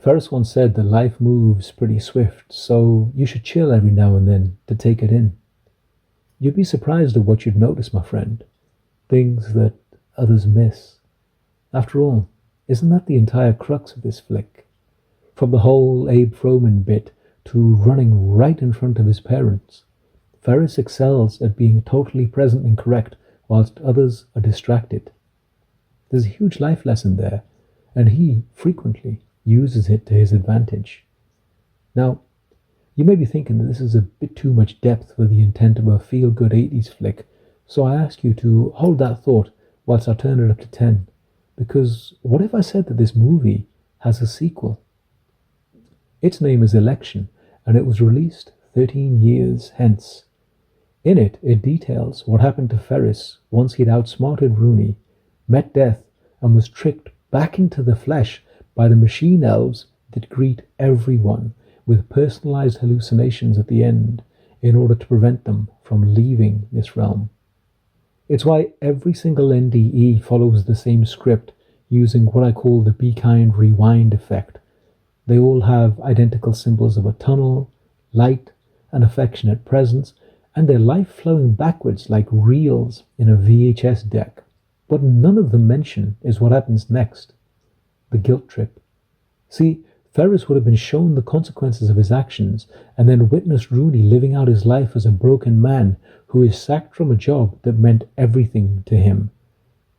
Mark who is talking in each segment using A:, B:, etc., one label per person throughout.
A: Ferris once said that life moves pretty swift, so you should chill every now and then to take it in. You'd be surprised at what you'd notice, my friend. Things that others miss. After all, isn't that the entire crux of this flick? From the whole Abe Froman bit to running right in front of his parents, Ferris excels at being totally present and correct whilst others are distracted. There's a huge life lesson there, and he frequently uses it to his advantage. Now, you may be thinking that this is a bit too much depth for the intent of a feel-good 80s flick, so I ask you to hold that thought whilst I turn it up to 10, because what if I said that this movie has a sequel? Its name is Election, and it was released 13 years hence. In it details what happened to Ferris once he'd outsmarted Rooney, met death, and was tricked back into the flesh by the machine elves that greet everyone with personalized hallucinations at the end in order to prevent them from leaving this realm. It's why every single NDE follows the same script using what I call the Be Kind Rewind effect. They all have identical symbols of a tunnel, light, an affectionate presence, and their life flowing backwards like reels in a VHS deck. What none of them mention is what happens next. The guilt trip. See, Ferris would have been shown the consequences of his actions and then witnessed Rooney living out his life as a broken man who is sacked from a job that meant everything to him.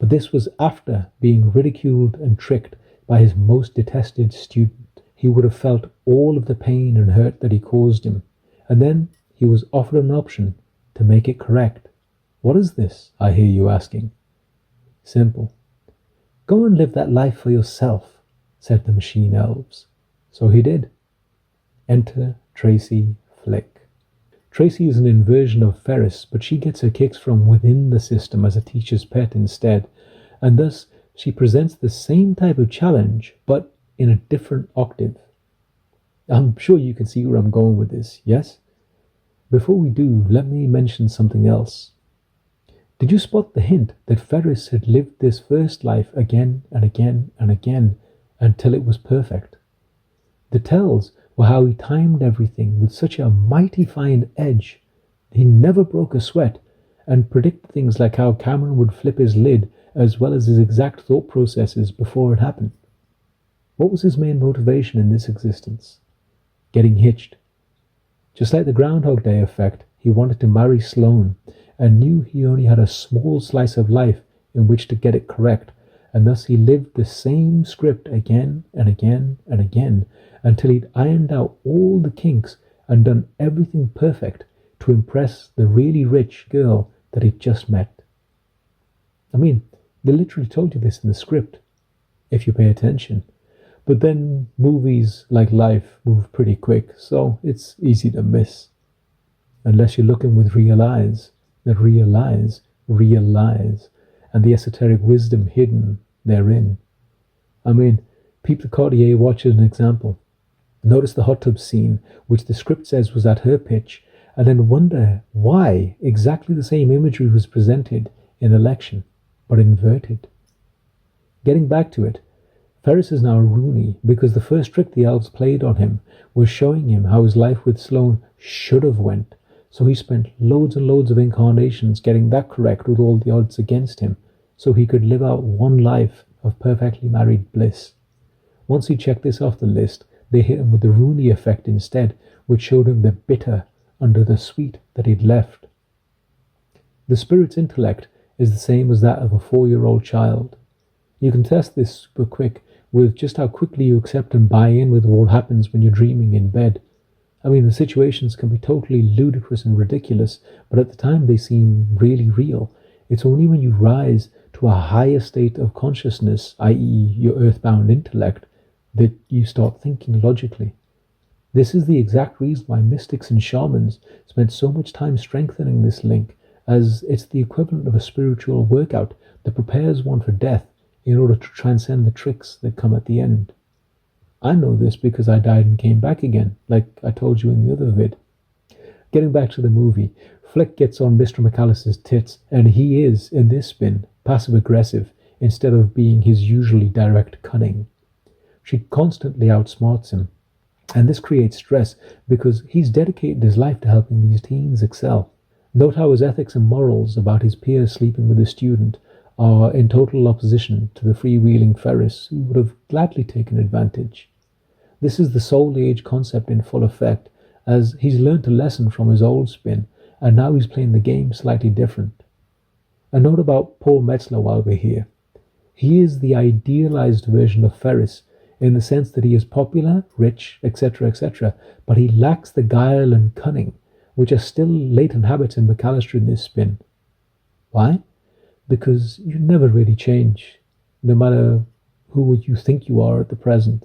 A: But this was after being ridiculed and tricked by his most detested student. He would have felt all of the pain and hurt that he caused him, and then he was offered an option to make it correct. What is this, I hear you asking? Simple. Go and live that life for yourself, said the machine elves. So he did. Enter Tracy Flick. Tracy is an inversion of Ferris, but she gets her kicks from within the system as a teacher's pet instead, and thus she presents the same type of challenge, but in a different octave. I'm sure you can see where I'm going with this, yes? Before we do, let me mention something else. Did you spot the hint that Ferris had lived this first life again and again and again until it was perfect? The tells were how he timed everything with such a mighty fine edge. He never broke a sweat and predicted things like how Cameron would flip his lid as well as his exact thought processes before it happened. What was his main motivation in this existence? Getting hitched. Just like the Groundhog Day effect, he wanted to marry Sloane and knew he only had a small slice of life in which to get it correct, and thus he lived the same script again and again and again until he'd ironed out all the kinks and done everything perfect to impress the really rich girl that he'd just met. I mean, they literally told you this in the script, if you pay attention. But then movies like life move pretty quick, so it's easy to miss. Unless you're looking with real eyes that realize, and the esoteric wisdom hidden therein. I mean, peep the Cartier watch as an example. Notice the hot tub scene, which the script says was at her pitch, and then wonder why exactly the same imagery was presented in Election, but inverted. Getting back to it, Ferris is now Rooney because the first trick the elves played on him was showing him how his life with Sloane should have went, so he spent loads and loads of incarnations getting that correct with all the odds against him, so he could live out one life of perfectly married bliss. Once he checked this off the list, they hit him with the Rooney effect instead, which showed him the bitter under the sweet that he'd left. The spirit's intellect is the same as that of a 4-year-old child. You can test this super quick with just how quickly you accept and buy in with what happens when you're dreaming in bed. I mean, the situations can be totally ludicrous and ridiculous, but at the time they seem really real. It's only when you rise to a higher state of consciousness, i.e. your earthbound intellect, that you start thinking logically. This is the exact reason why mystics and shamans spent so much time strengthening this link, as it's the equivalent of a spiritual workout that prepares one for death in order to transcend the tricks that come at the end. I know this because I died and came back again, like I told you in the other vid. Getting back to the movie, Flick gets on Mr. McAllister's tits, and he is, in this spin, passive-aggressive instead of being his usually direct cunning. She constantly outsmarts him. And this creates stress because he's dedicated his life to helping these teens excel. Note how his ethics and morals about his peers sleeping with a student are in total opposition to the freewheeling Ferris, who would have gladly taken advantage. This is the soul age concept in full effect, as he's learnt a lesson from his old spin, and now he's playing the game slightly different. A note about Paul Metzler while we're here. He is the idealized version of Ferris, in the sense that he is popular, rich, etc., but he lacks the guile and cunning, which are still latent habits in McAllister in this spin. Why? Because you never really change, no matter who you think you are at the present.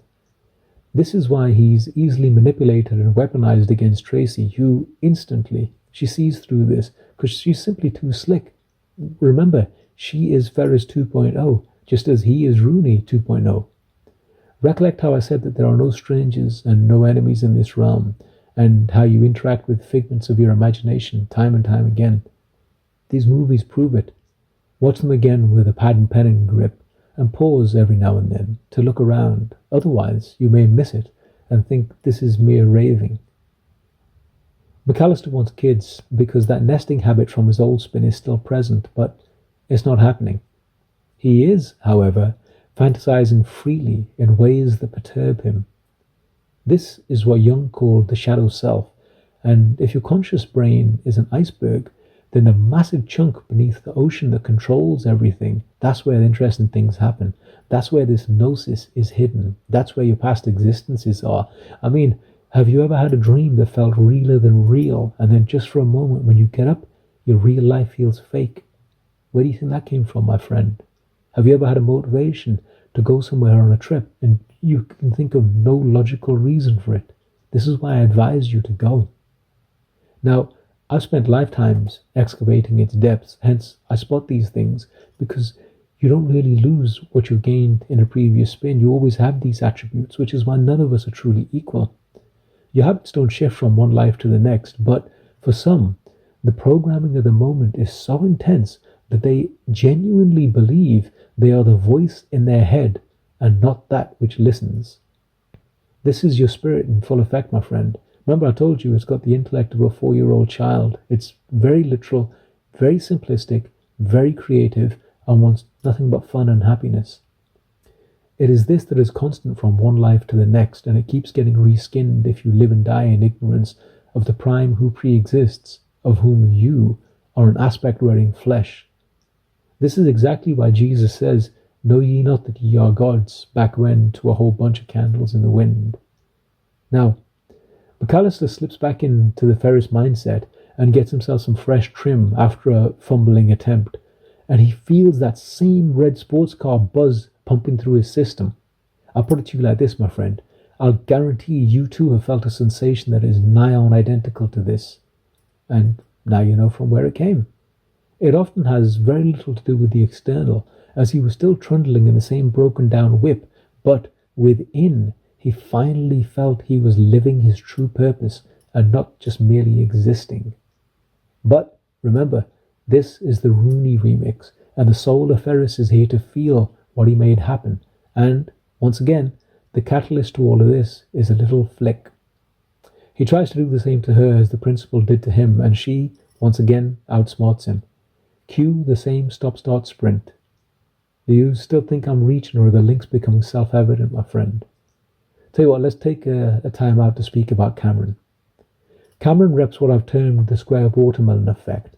A: This is why he's easily manipulated and weaponized against Tracy, who instantly, she sees through this, because she's simply too slick. Remember, she is Ferris 2.0, just as he is Rooney 2.0. Recollect how I said that there are no strangers and no enemies in this realm, and how you interact with figments of your imagination time and time again. These movies prove it. Watch them again with a pad and pen and grip, and pause every now and then to look around. Otherwise, you may miss it and think this is mere raving. McAllister wants kids because that nesting habit from his old spin is still present, but it's not happening. He is, however, fantasizing freely in ways that perturb him. This is what Jung called the shadow self, and if your conscious brain is an iceberg, then the massive chunk beneath the ocean that controls everything, that's where interesting things happen. That's where this gnosis is hidden. That's where your past existences are. I mean, have you ever had a dream that felt realer than real, and then just for a moment when you get up, your real life feels fake? Where do you think that came from, my friend? Have you ever had a motivation to go somewhere on a trip and you can think of no logical reason for it? This is why I advise you to go. Now, I've spent lifetimes excavating its depths, hence I spot these things, because you don't really lose what you gained in a previous spin. You always have these attributes, which is why none of us are truly equal. Your habits don't shift from one life to the next, but for some, the programming of the moment is so intense that they genuinely believe they are the voice in their head and not that which listens. This is your spirit in full effect, my friend. Remember, I told you it's got the intellect of a 4-year-old child. It's very literal, very simplistic, very creative, and wants nothing but fun and happiness. It is this that is constant from one life to the next, and it keeps getting reskinned if you live and die in ignorance of the prime who pre-exists, of whom you are an aspect-wearing flesh. This is exactly why Jesus says, "Know ye not that ye are gods," back when to a whole bunch of candles in the wind. Now, McAllister slips back into the Ferris mindset and gets himself some fresh trim after a fumbling attempt, and he feels that same red sports car buzz pumping through his system. I'll put it to you like this, my friend. I'll guarantee you too have felt a sensation that is nigh on identical to this. And now you know from where it came. It often has very little to do with the external, as he was still trundling in the same broken down whip, but within he finally felt he was living his true purpose and not just merely existing. But remember, this is the Rooney remix, and the soul of Ferris is here to feel what he made happen. And, once again, the catalyst to all of this is a little flick. He tries to do the same to her as the principal did to him, and she, once again, outsmarts him. Cue the same stop-start sprint. Do you still think I'm reaching, or are the links becoming self-evident, my friend? Tell you what, let's take a time out to speak about Cameron. Cameron reps what I've termed the square watermelon effect.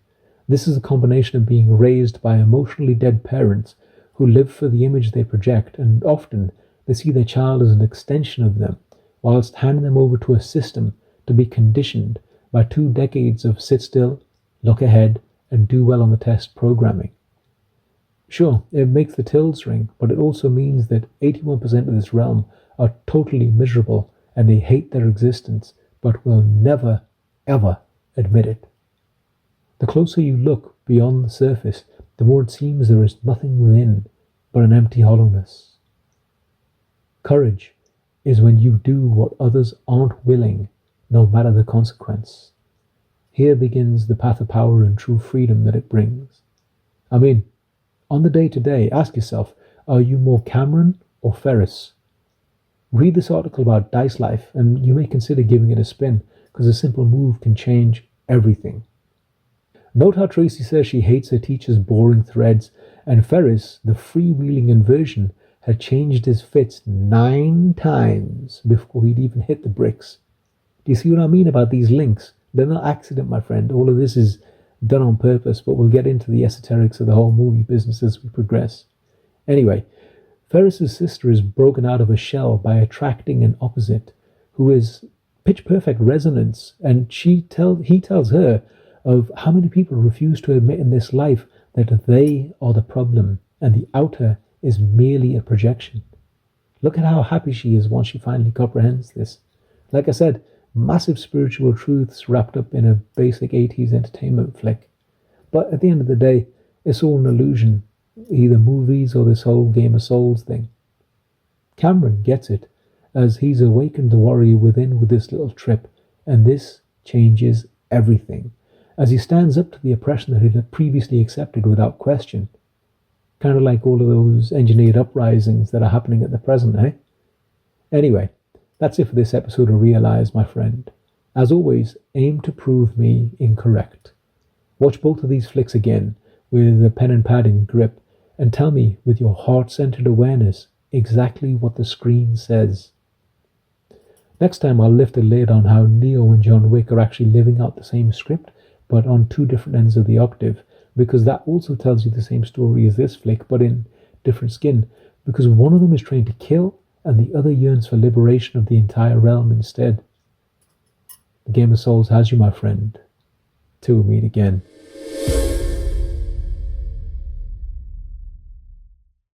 A: This is a combination of being raised by emotionally dead parents who live for the image they project, and often they see their child as an extension of them, whilst handing them over to a system to be conditioned by 2 decades of sit still, look ahead, and do well on the test programming. Sure, it makes the tills ring, but it also means that 81% of this realm are totally miserable and they hate their existence, but will never, ever admit it. The closer you look beyond the surface, the more it seems there is nothing within but an empty hollowness. Courage is when you do what others aren't willing, no matter the consequence. Here begins the path of power and true freedom that it brings. I mean, on the day-to-day, ask yourself, are you more Cameron or Ferris? Read this article about Dice Life and you may consider giving it a spin, because a simple move can change everything. Note how Tracy says she hates her teacher's boring threads, and Ferris, the freewheeling inversion, had changed his fits 9 times before he'd even hit the bricks. Do you see what I mean about these links? They're not accident, my friend. All of this is done on purpose, but we'll get into the esoterics of the whole movie business as we progress. Anyway, Ferris's sister is broken out of a shell by attracting an opposite, who is pitch-perfect resonance, and he tells her of how many people refuse to admit in this life that they are the problem, and the outer is merely a projection. Look at how happy she is once she finally comprehends this. Like I said, massive spiritual truths wrapped up in a basic 80s entertainment flick. But at the end of the day, it's all an illusion, either movies or this whole Game of Souls thing. Cameron gets it, as he's awakened the warrior within with this little trip, and this changes everything, as he stands up to the oppression that he had previously accepted without question. Kind of like all of those engineered uprisings that are happening at the present, eh? Anyway, that's it for this episode of Realize, my friend. As always, aim to prove me incorrect. Watch both of these flicks again with a pen and pad in grip, and tell me with your heart-centered awareness exactly what the screen says. Next time I'll lift a lid on how Neo and John Wick are actually living out the same script, but on 2 different ends of the octave, because that also tells you the same story as this flick, but in different skin, because one of them is trained to kill, and the other yearns for liberation of the entire realm instead. The Game of Souls has you, my friend. Till we meet again.